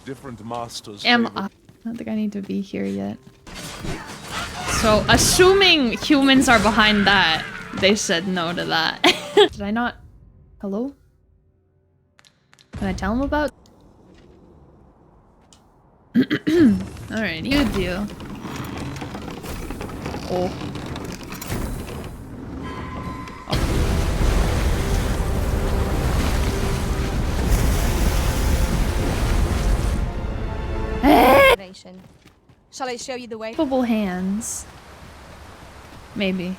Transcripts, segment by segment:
Different masters. I don't think I need to be here yet. So, assuming humans are behind that, they said no to that. Did I not? Hello? Can I tell them about? Alright, you do. Oh. Shall I show you the way? Capable hands. Maybe.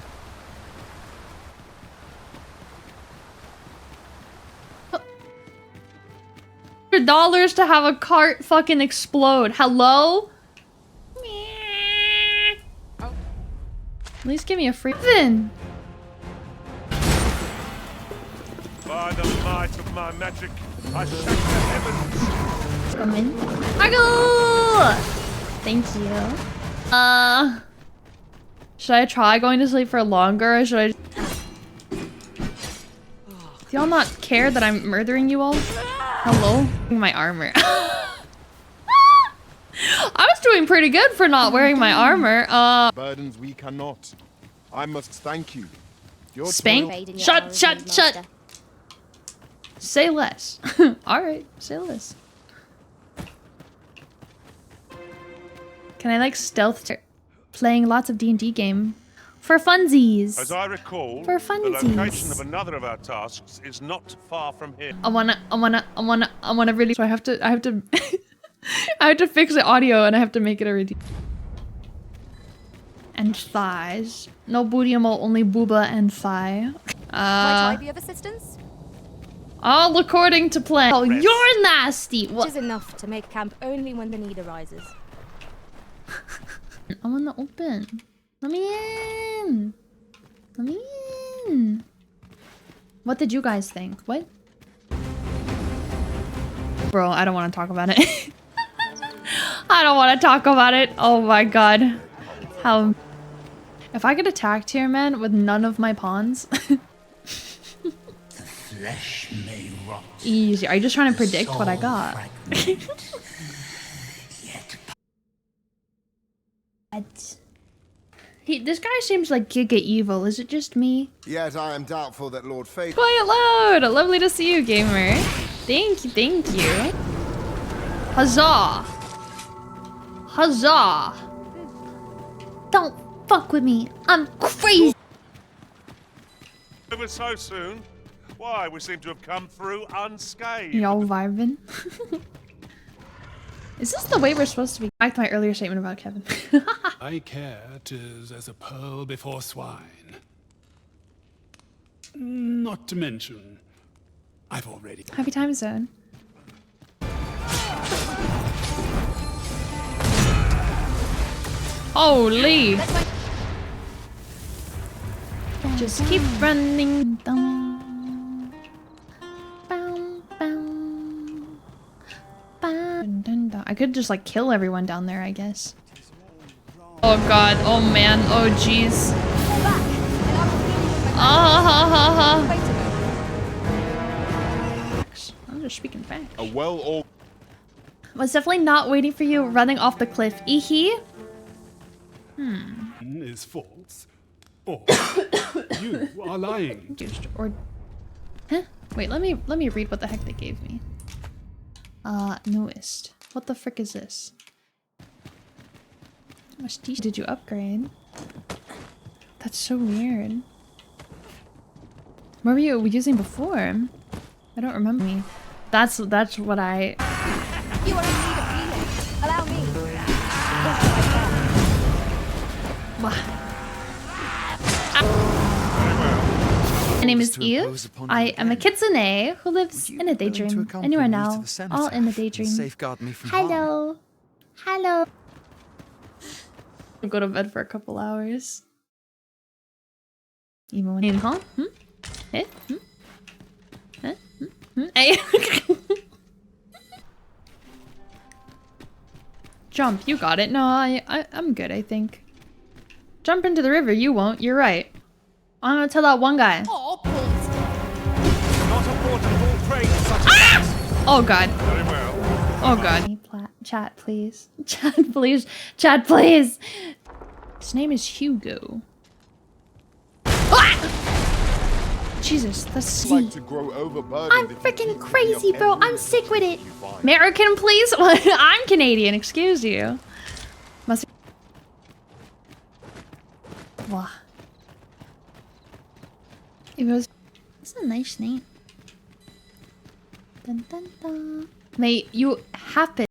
$100 to have a cart fucking explode. Hello? Oh. At least give me a free then. By the might of my magic, I shake the heavens. Come in. Argle! Thank you. Should I try going to sleep for longer or should I? Do y'all not care that I'm murdering you all? Hello? My armor. I was doing pretty good for not wearing my armor. Burdens we cannot. I must thank you. Your Spank. Shut. Say less. Alright, say less. Can I like stealth playing lots of D&D game for funsies? As I recall, For the location funsies. of another of our tasks is not far from here. I wanna really. So I have to. I have to fix the audio and I have to make it a redeem. And thighs. No booty emo, only booba and thigh. Might I be of assistance? All according to plan. Oh, you're nasty. Which What? is enough to make camp only when the need arises. I wanna open. Let me in. Let me in. What did you guys think? What? Bro, I don't want to talk about it. I don't want to talk about it. Oh my god. How... If I get attacked here, man, with none of my pawns... The flesh may rot. Easy. Are you just trying to predict what I got? This guy seems like giga evil. Is it just me? Yet I am doubtful that Lord Fate... Quiet loud! Lovely to see you, gamer. Thank you. Huzzah! Huzzah! Don't fuck with me. I'm crazy! Over so soon? Why, we seem to have come through unscathed. Y'all vibing? Is this the way we're supposed to be? Back to my earlier statement about Kevin. I care 'tis as a pearl before swine. Not to mention, I've already... Happy time zone. Holy! Just keep running down. I could just like kill everyone down there, I guess. Oh god, oh man, oh jeez. I'm just speaking facts. A well-or... Was definitely not waiting for you running off the cliff. Eehee? Is false. Or you are lying. Or... Huh? Wait, let me read what the heck they gave me. Newest. What the frick is this? How much did you upgrade? That's so weird. What were you using before? I don't remember me. That's what I... You are in need of healing. Allow me. My name is Eve. I am a kitsune who lives in a daydream. And you are now all in the daydream. Hello. Hello. I'll go to bed for a couple hours. Even when you call? Eh? Hey. Jump, you got it. No, I'm good, I think. Jump into the river, you won't. You're right. I'm gonna tell that one guy. Oh, balls. Not a port of all trade such as... Oh god. Very well. Oh god. Chat, please. Chat, please. Chat, please. His name is Hugo. Ah! Jesus, that's C. Like to grow overburdened. I'm freaking crazy, bro. I'm sick with it. American, please? I'm Canadian, excuse you. Must be. Wow. It was. It's a nice name. Dun, dun, dun. Mate, you happen.